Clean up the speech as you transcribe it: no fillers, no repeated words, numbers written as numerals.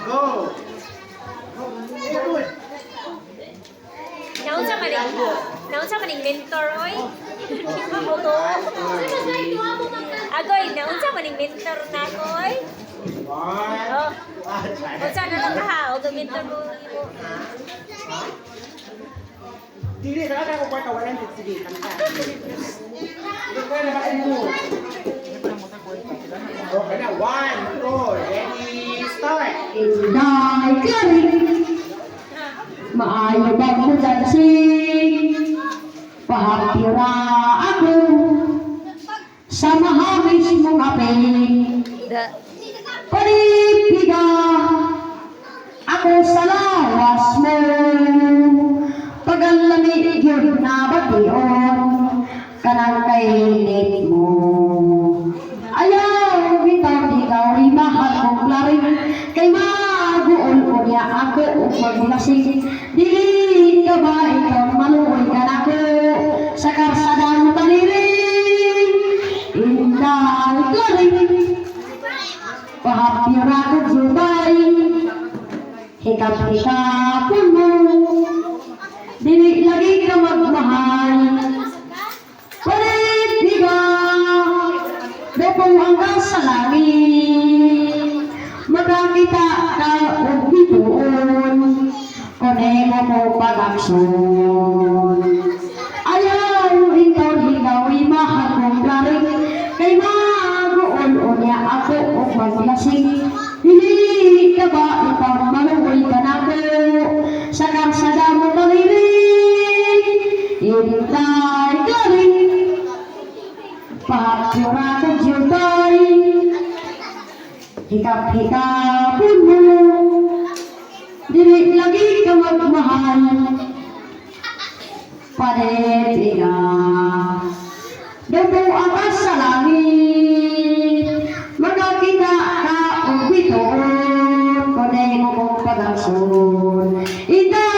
Go. Naunsa maning mentor oy. Agoy, naunsa maning mentor na ko oy. Oh. Unsa na lang ha, og mentor mo imo. Dili sa ako ko kawalan sige kanta. Ito na ba mo? Okay na, 1, 2, ready, start! Inday galing maayo ba mo dancing pahapira ako sa mahamis mong aping panipiga ako sa lawas mo pagalamig yun na bation kanang kainit mo ayaw bitaw ikaw imahal kong klaring kay maguol ko niya ako o maglasing dili ka ba ikaw maluoy ka na ko sa karsadang taliring inday klaring pahapira ko jubay hikap-hikapon mo dili lagi ka magmahal palit di ba depong hanggang sa langit magkakita ka o bituon konemo mo pag-aksyon ayaw ikaw imahal kong laring kay maguol o niya ako o maglasing hindi ka ba ikaw maluoy ka na ko sa karsada mo taliring intay galing pahapura ko jubay hikap-hikapon mo dili lagi ka magmahal padetiga dito akas sa langit magkakita ka o bitoon konemo kong pag-aksyon ita